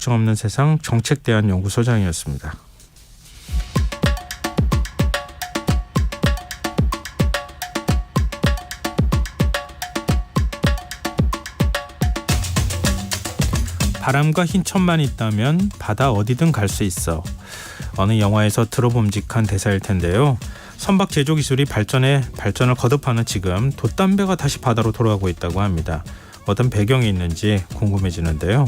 걱정 없는 세상 정책대안연구소장이었습니다. 바람과 흰 천만 있다면 바다 어디든 갈 수 있어. 어느 영화에서 들어봄직한 대사일 텐데요. 선박 제조 기술이 발전을 거듭하는 지금 돛담배가 다시 바다로 돌아가고 있다고 합니다. 어떤 배경이 있는지 궁금해지는데요.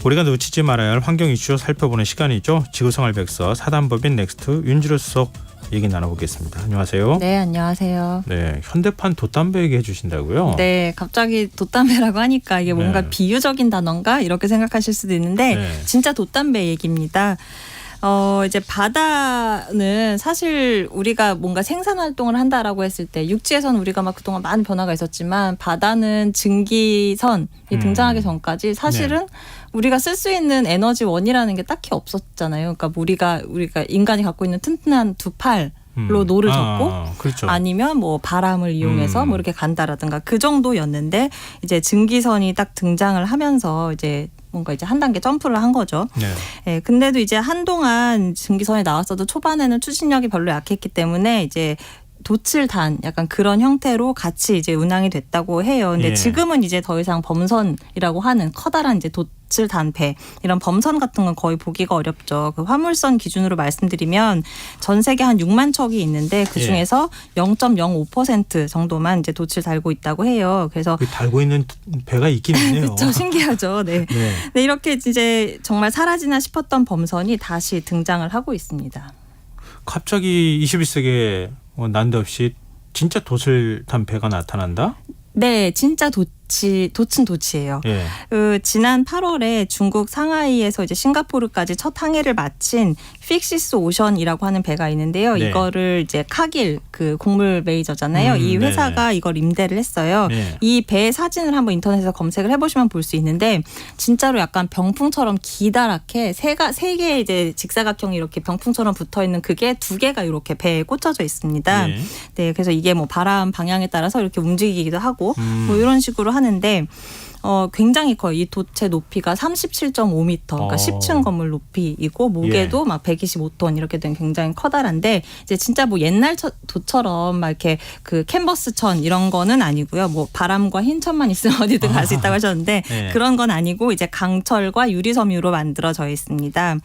우리가 놓치지 말아야 할 환경 이슈 살펴보는 시간이죠. 지구생활백서 사단법인 넥스트 윤지로 수석 얘기 나눠보겠습니다. 안녕하세요. 네, 안녕하세요. 네, 현대판 돛담배 얘기해 주신다고요? 네, 갑자기 돛담배라고 하니까 이게 뭔가 비유적인 단어인가 이렇게 생각하실 수도 있는데 진짜 돛담배 얘기입니다. 이제 바다는 사실 우리가 뭔가 생산 활동을 한다라고 했을 때 육지에서는 우리가 막 그동안 많은 변화가 있었지만 바다는 증기선이 등장하기 전까지 사실은 우리가 쓸 수 있는 에너지원이라는 게 딱히 없었잖아요. 그러니까 우리가 인간이 갖고 있는 튼튼한 두 팔로 노를 젓고 그렇죠. 아니면 뭐 바람을 이용해서 뭐 이렇게 간다라든가 그 정도였는데 이제 증기선이 딱 등장을 하면서 이제 뭔가 이제 한 단계 점프를 한 거죠. 네, 근데도 이제 한동안 증기선이 나왔어도 초반에는 추진력이 별로 약했기 때문에 이제 돛을 약간 그런 형태로 같이 이제 운항이 됐다고 해요. 근데 지금은 이제 더 이상 범선이라고 하는 커다란 이제 돛을 단 배 이런 범선 같은 건 거의 보기가 어렵죠. 그 화물선 기준으로 말씀드리면 전 세계 한 6만 척이 있는데 그 중에서 0.05% 정도만 이제 돛을 달고 있다고 해요. 그래서 달고 있는 배가 있긴 있네요. 그렇죠, 신기하죠. 네. 네, 이렇게 이제 정말 사라지나 싶었던 범선이 다시 등장을 하고 있습니다. 갑자기 21세기에 난데없이 진짜 돛을 탄 배가 나타난다? 네, 진짜 돛은 돛이에요. 지난 8월에 중국 상하이에서 이제 싱가포르까지 첫 항해를 마친 픽시스 오션이라고 하는 배가 있는데요. 이거를 이제 카길 그 곡물 메이저잖아요. 이 회사가 이걸 임대를 했어요. 이 배 사진을 한번 인터넷에서 검색을 해보시면 볼 수 있는데 진짜로 약간 병풍처럼 기다랗게 세 개의 이제 직사각형이 이렇게 병풍처럼 붙어 있는 그게 두 개가 이렇게 배에 꽂혀져 있습니다. 네, 그래서 이게 뭐 바람 방향에 따라서 이렇게 움직이기도 하고 뭐 이런 식으로 하는데 굉장히 커요. 이 돛의 높이가 37.5m, 그러니까 10층 건물 높이이고 무게도 막 125톤 이렇게 된 굉장히 커다란데 이제 진짜 뭐 옛날 돛처럼 막 이렇게 그 캔버스천 이런 거는 아니고요. 뭐 바람과 흰 천만 있으면 어디든 갈 수 있다고 하셨는데 그런 건 아니고 이제 강철과 유리섬유로 만들어져 있습니다.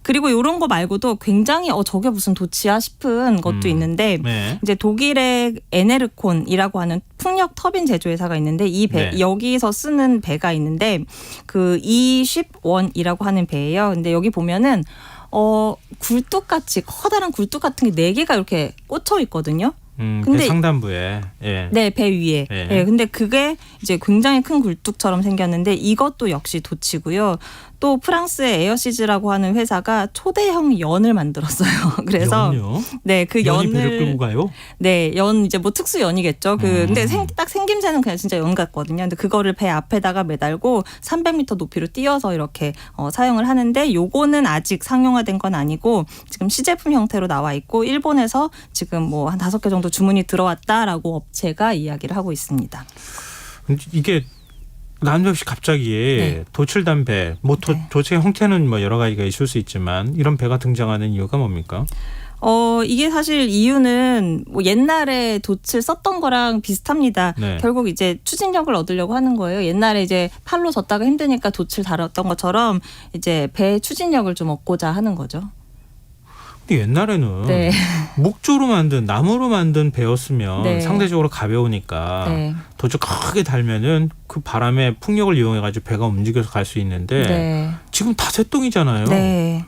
그리고 이런 거 말고도 굉장히 저게 무슨 돛이야 싶은 것도 있는데 이제 독일의 에네르콘이라고 하는 풍력 터빈 제조회사가 있는데 이 배 여기서 쓰는 배가 있는데 그 E10원이라고 하는 배예요. 근데 여기 보면은 굴뚝같이 커다란 굴뚝 같은 게 4개가 이렇게 꽂혀 있거든요. 근데 배 상단부에 네, 배 위에. 근데 그게 이제 굉장히 큰 굴뚝처럼 생겼는데 이것도 역시 돛이고요. 또 프랑스의 에어시즈라고 하는 회사가 초대형 연을 만들었어요. 그래서 연요? 네, 그 연을 배를 끌고 가요? 네, 연 이제 뭐 특수 연이겠죠. 근데 딱 생김새는 그냥 진짜 연 같거든요. 근데 그거를 배 앞에다가 매달고 300m 높이로 띄어서 이렇게 사용을 하는데 요거는 아직 상용화된 건 아니고 지금 시제품 형태로 나와 있고 일본에서 지금 뭐 한 5개 정도 주문이 들어왔다라고 업체가 이야기를 하고 있습니다. 이게 난데없이 갑자기 돛을 단 배, 뭐 돛의 형태는 뭐 여러 가지가 있을 수 있지만 이런 배가 등장하는 이유가 뭡니까? 이게 사실 이유는 뭐 옛날에 돛을 썼던 거랑 비슷합니다. 결국 이제 추진력을 얻으려고 하는 거예요. 옛날에 이제 팔로 젓다가 힘드니까 돛을 달았던 것처럼 이제 배의 추진력을 좀 얻고자 하는 거죠. 근데 옛날에는 목조로 만든 나무로 만든 배였으면 상대적으로 가벼우니까 돛을 크게 달면은 그 바람의 풍력을 이용해가지고 배가 움직여서 갈 수 있는데 지금 다 쇠똥이잖아요.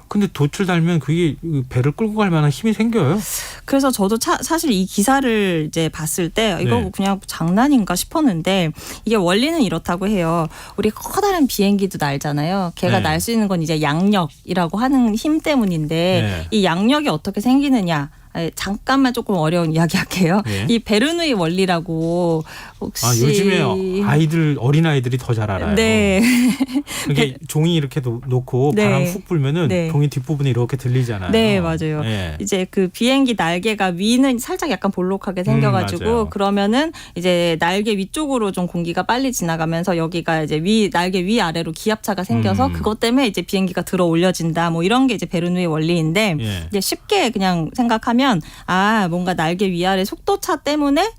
근데 돛을 달면 그게 배를 끌고 갈 만한 힘이 생겨요. 그래서 저도 사실 이 기사를 이제 봤을 때 이거 그냥 장난인가 싶었는데 이게 원리는 이렇다고 해요. 우리 커다란 비행기도 날잖아요. 걔가 날 수 있는 건 이제 양력이라고 하는 힘 때문인데 이 양력이 어떻게 생기느냐. 잠깐만 조금 어려운 이야기 할게요. 이 베르누이 원리라고 혹시 요즘에 어린 아이들이 더 잘 알아요. 네. 이게 종이 이렇게 놓고 네. 바람 훅 불면은 네. 종이 뒷부분이 이렇게 들리잖아요. 네, 맞아요. 네. 이제 그 비행기 날개가 위는 살짝 약간 볼록하게 생겨가지고 맞아요. 그러면은 이제 날개 위쪽으로 좀 공기가 빨리 지나가면서 여기가 이제 날개 위 아래로 기압차가 생겨서 그것 때문에 이제 비행기가 들어 올려진다. 뭐 이런 게 이제 베르누의 원리인데 예. 이제 쉽게 그냥 생각하면 뭔가 날개 위아래 속도차 때문에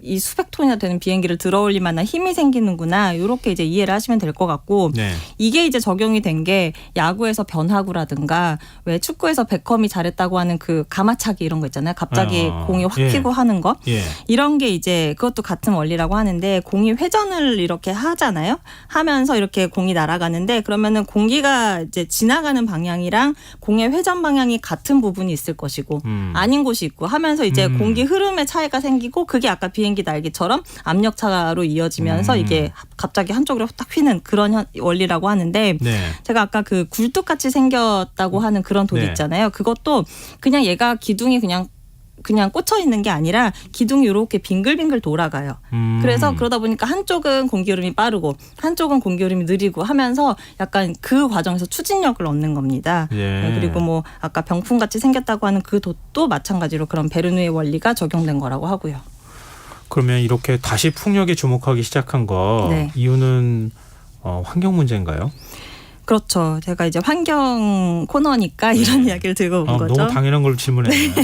이 수백 톤이나 되는 비행기를 들어올릴 만한 힘이 생기는구나. 이렇게 이제 이해를 하시면 될 것 같고 네. 이게 이제 적용이 된 게 야구에서 변화구라든가 왜 축구에서 베컴이 잘했다고 하는 그 가마차기 이런 거 있잖아요. 갑자기 공이 확 튀고 하는 거. 예. 이런 게 이제 그것도 같은 원리라고 하는데 공이 회전을 이렇게 하잖아요. 하면서 이렇게 공이 날아가는데 그러면은 공기가 이제 지나가는 방향이랑 공의 회전 방향이 같은 부분이 있을 것이고 아닌 곳이 있고 하면서 이제 공기 흐름의 차이가 생기고 그게 아까 비행기 날개처럼 압력차로 이어지면서 이게 갑자기 한쪽으로 딱 휘는 그런 원리라고 하는데 네. 제가 아까 그 굴뚝같이 생겼다고 하는 그런 돌 네. 있잖아요. 그것도 그냥 얘가 기둥이 그냥 꽂혀 있는 게 아니라 기둥이 이렇게 빙글빙글 돌아가요. 그래서 그러다 보니까 한쪽은 공기 흐름이 빠르고 한쪽은 공기 흐름이 느리고 하면서 약간 그 과정에서 추진력을 얻는 겁니다. 예. 네, 그리고 뭐 아까 병풍같이 생겼다고 하는 그 돛도 마찬가지로 그런 베르누의 원리가 적용된 거라고 하고요. 그러면 이렇게 다시 풍력에 주목하기 시작한 거 네. 이유는 환경 문제인가요? 그렇죠. 제가 이제 환경 코너니까 이런 이야기를 들고 온 거죠. 너무 당연한 걸 질문했네요.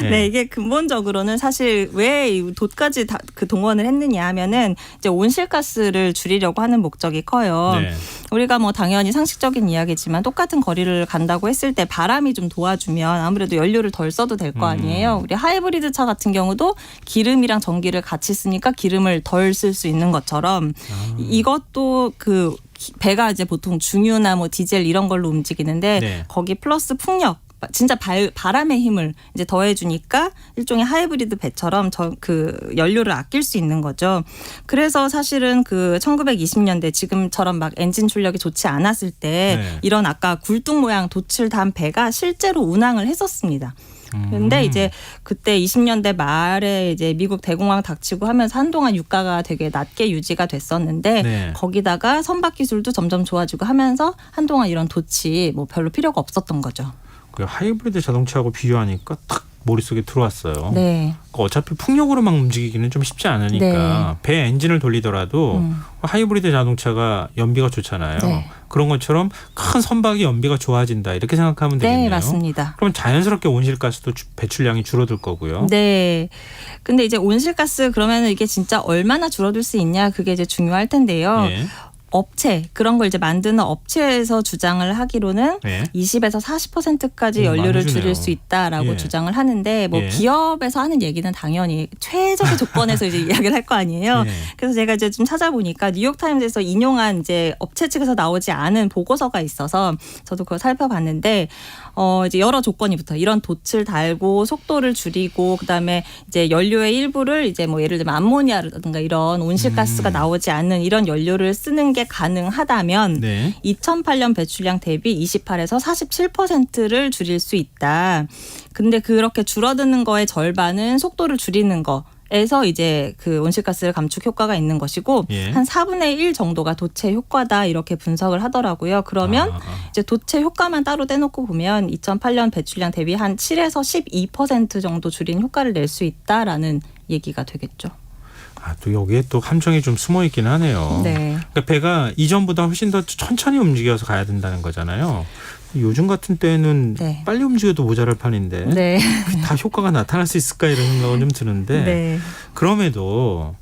네, 이게 근본적으로는 사실 왜 돛까지 그 동원을 했느냐 하면은 이제 온실가스를 줄이려고 하는 목적이 커요. 네. 우리가 뭐 당연히 상식적인 이야기지만 똑같은 거리를 간다고 했을 때 바람이 좀 도와주면 아무래도 연료를 덜 써도 될 거 아니에요. 우리 하이브리드 차 같은 경우도 기름이랑 전기를 같이 쓰니까 기름을 덜 쓸 수 있는 것처럼 이것도 그 배가 이제 보통 중유나 뭐 디젤 이런 걸로 움직이는데 네. 거기 플러스 풍력 진짜 바람의 힘을 이제 더해주니까 일종의 하이브리드 배처럼 그 연료를 아낄 수 있는 거죠. 그래서 사실은 그 1920년대 지금처럼 막 엔진 출력이 좋지 않았을 때 네. 이런 아까 굴뚝 모양 돛을 단 배가 실제로 운항을 했었습니다. 그런데 이제 그때 20년대 말에 이제 미국 대공황 닥치고 하면서 한동안 유가가 되게 낮게 유지가 됐었는데 네. 거기다가 선박 기술도 점점 좋아지고 하면서 한동안 이런 돛이 뭐 별로 필요가 없었던 거죠. 그 하이브리드 자동차하고 비교하니까 딱 머릿속에 들어왔어요. 네. 어차피 풍력으로만 움직이기는 좀 쉽지 않으니까 배 엔진을 돌리더라도 하이브리드 자동차가 연비가 좋잖아요. 네. 그런 것처럼 큰 선박이 연비가 좋아진다 이렇게 생각하면 되겠네요. 네, 맞습니다. 그럼 자연스럽게 온실가스도 배출량이 줄어들 거고요. 네. 근데 이제 온실가스 그러면 이게 진짜 얼마나 줄어들 수 있냐 그게 이제 중요할 텐데요. 예. 업체 그런 걸 이제 만드는 업체에서 주장을 하기로는 예. 20에서 40%까지 연료를 많이 주네요. 줄일 수 있다라고 예. 주장을 하는데 뭐 예. 기업에서 하는 얘기는 당연히 최적의 조건에서 이제 이야기를 할 거 아니에요. 예. 그래서 제가 이제 좀 찾아보니까 뉴욕타임즈에서 인용한 이제 업체 측에서 나오지 않은 보고서가 있어서 저도 그걸 살펴봤는데 이제 여러 조건이 붙어요. 이런 돛을 달고 속도를 줄이고 그다음에 이제 연료의 일부를 이제 뭐 예를 들면 암모니아라든가 이런 온실가스가 나오지 않는 이런 연료를 쓰는 게 가능하다면 네. 2008년 배출량 대비 28에서 47%를 줄일 수 있다. 근데 그렇게 줄어드는 거의 절반은 속도를 줄이는 거. 에서 이제 그 온실가스 감축 효과가 있는 것이고 예. 한 4분의 1 정도가 돛의 효과다 이렇게 분석을 하더라고요. 그러면 이제 돛의 효과만 따로 떼놓고 보면 2008년 배출량 대비 한 7에서 12% 정도 줄인 효과를 낼 수 있다라는 얘기가 되겠죠. 또 여기에 또 함정이 좀 숨어 있긴 하네요. 네. 그러니까 배가 이전보다 훨씬 더 천천히 움직여서 가야 된다는 거잖아요. 요즘 같은 때는 네. 빨리 움직여도 모자랄 판인데 네. 다 효과가 나타날 수 있을까 이런 생각은 좀 드는데 네. 그럼에도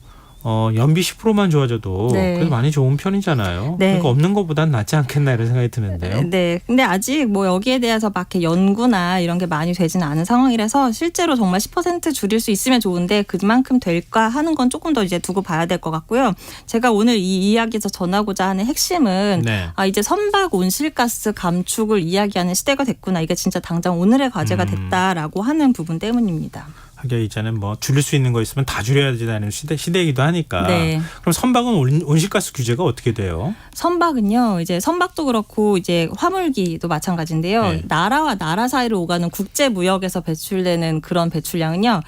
연비 10%만 좋아져도 네. 그래도 많이 좋은 편이잖아요. 네. 그러니까 없는 것보단 낫지 않겠나 이런 생각이 드는데요. 네. 근데 아직 뭐 여기에 대해서 막 이렇게 연구나 이런 게 많이 되지는 않은 상황이라서 실제로 정말 10% 줄일 수 있으면 좋은데 그만큼 될까 하는 건 조금 더 이제 두고 봐야 될 것 같고요. 제가 오늘 이 이야기에서 전하고자 하는 핵심은 네. 이제 선박 온실가스 감축을 이야기하는 시대가 됐구나. 이게 진짜 당장 오늘의 과제가 됐다라고 하는 부분 때문입니다. 하기야 이제는 뭐 줄일 수 있는 거 있으면 다 줄여야 되는 시대이기도 하니까. 네. 그럼 선박은 온실가스 규제가 어떻게 돼요? 선박은요, 이제 선박도 그렇고 이제 화물기도 마찬가지인데요. 네. 나라와 나라 사이로 오가는 국제 무역에서 배출되는 그런 배출량은요.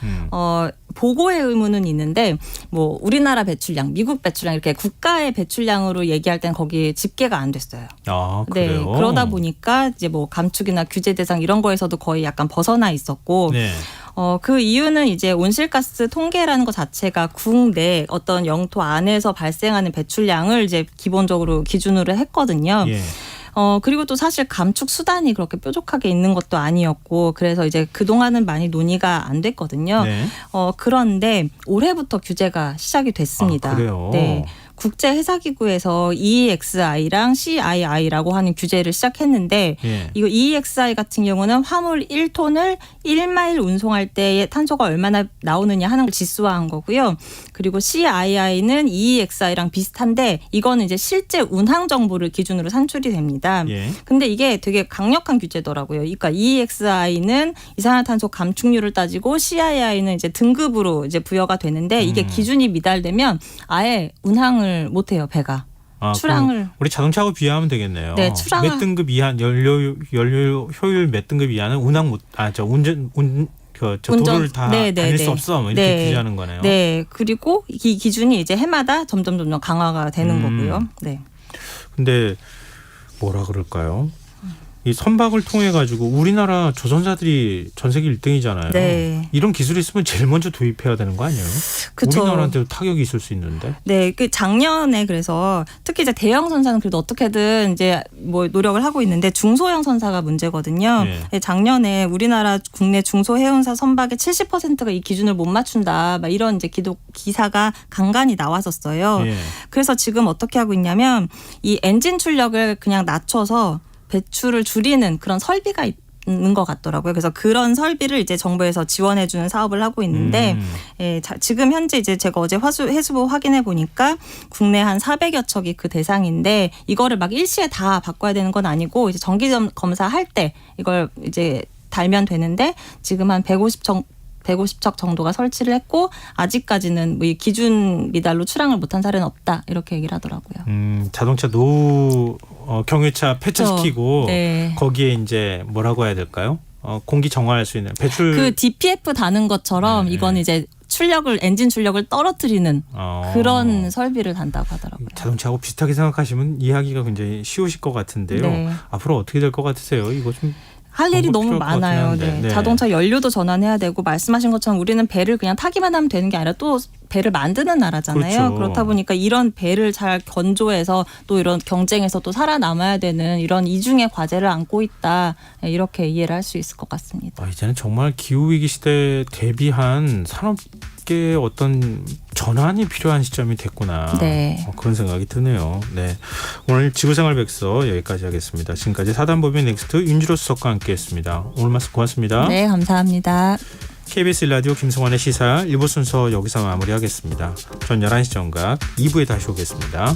보고의 의무는 있는데 뭐 우리나라 배출량, 미국 배출량 이렇게 국가의 배출량으로 얘기할 땐 거기 집계가 안 됐어요. 아, 그래요? 네, 그러다 보니까 이제 뭐 감축이나 규제 대상 이런 거에서도 거의 약간 벗어나 있었고 네. 그 이유는 이제 온실가스 통계라는 것 자체가 국내 어떤 영토 안에서 발생하는 배출량을 이제 기본적으로 기준으로 했거든요. 예. 그리고 또 사실 감축 수단이 그렇게 뾰족하게 있는 것도 아니었고 그래서 이제 그동안은 많이 논의가 안 됐거든요. 네. 그런데 올해부터 규제가 시작이 됐습니다. 아, 그래요? 네. 국제해사기구에서 EEXI랑 CII라고 하는 규제를 시작했는데 예. 이거 EEXI 같은 경우는 화물 1톤을 1마일 운송할 때의 탄소가 얼마나 나오느냐 하는 걸 지수화한 거고요. 그리고 CII는 EEXI랑 비슷한데 이거는 이제 실제 운항 정보를 기준으로 산출이 됩니다. 예. 근데 이게 되게 강력한 규제더라고요. 그러니까 EEXI는 이산화탄소 감축률을 따지고 CII는 이제 등급으로 이제 부여가 되는데 이게 기준이 미달되면 아예 운항을 못 해요, 배가. 아, 출항을 우리 자동차하고 비교하면 되겠네요. 네, 출항을- 몇 등급 이하 연료 효율 몇 등급 이하는 도로를 다 네, 네, 다닐 수 네. 없어. 뭐 이렇게 네. 규제하는 거네요. 네, 그리고 이 기준이 이제 해마다 점점 강화가 되는 거고요. 네. 근데 뭐라 그럴까요? 이 선박을 통해 가지고 우리나라 조선사들이 전 세계 1등이잖아요. 네. 이런 기술이 있으면 제일 먼저 도입해야 되는 거 아니에요? 그쵸. 우리나라한테도 타격이 있을 수 있는데. 네, 그 작년에 그래서 특히 이제 대형 선사는 그래도 어떻게든 이제 뭐 노력을 하고 있는데 중소형 선사가 문제거든요. 네. 네, 작년에 우리나라 국내 중소해운사 선박의 70%가 이 기준을 못 맞춘다. 막 이런 이제 기사가 간간히 나왔었어요. 예. 그래서 지금 어떻게 하고 있냐면 이 엔진 출력을 그냥 낮춰서 배출을 줄이는 그런 설비가 있는 것 같더라고요. 그래서 그런 설비를 이제 정부에서 지원해주는 사업을 하고 있는데 지금 현재 이제 제가 어제 해수부 확인해 보니까 국내 한 400여 척이 그 대상인데 이거를 막 일시에 다 바꿔야 되는 건 아니고 이제 정기 검사할 때 이걸 이제 달면 되는데 지금 한 150척 정도가 설치를 했고 아직까지는 뭐이 기준 미달로 출항을 못한 사례는 없다 이렇게 얘기를 하더라고요. 자동차 경유차 폐차시키고 네. 거기에 이제 뭐라고 해야 될까요? 공기 정화할 수 있는 배출 그 DPF 다는 것처럼 네. 이건 이제 엔진 출력을 떨어뜨리는 그런 설비를 단다고 하더라고요. 자동차하고 비슷하게 생각하시면 이해하기가 굉장히 쉬우실 것 같은데요. 네. 앞으로 어떻게 될 것 같으세요? 이거 좀 할 일이 너무 필요할 것 같긴 많아요. 한데. 네. 네. 자동차 연료도 전환해야 되고 말씀하신 것처럼 우리는 배를 그냥 타기만 하면 되는 게 아니라 또 배를 만드는 나라잖아요. 그렇죠. 그렇다 보니까 이런 배를 잘 건조해서 또 이런 경쟁에서 또 살아남아야 되는 이런 이중의 과제를 안고 있다. 이렇게 이해를 할 수 있을 것 같습니다. 이제는 정말 기후위기 시대에 대비한 산업계의 어떤 전환이 필요한 시점이 됐구나. 네. 그런 생각이 드네요. 네. 오늘 지구생활 백서 여기까지 하겠습니다. 지금까지 사단법인 넥스트 윤주로 수석과 함께했습니다. 오늘 말씀 고맙습니다. 네, 감사합니다. KBS 라디오 김성환의 시사 1부 순서 여기서 마무리하겠습니다. 전 11시 정각 2부에 다시 오겠습니다.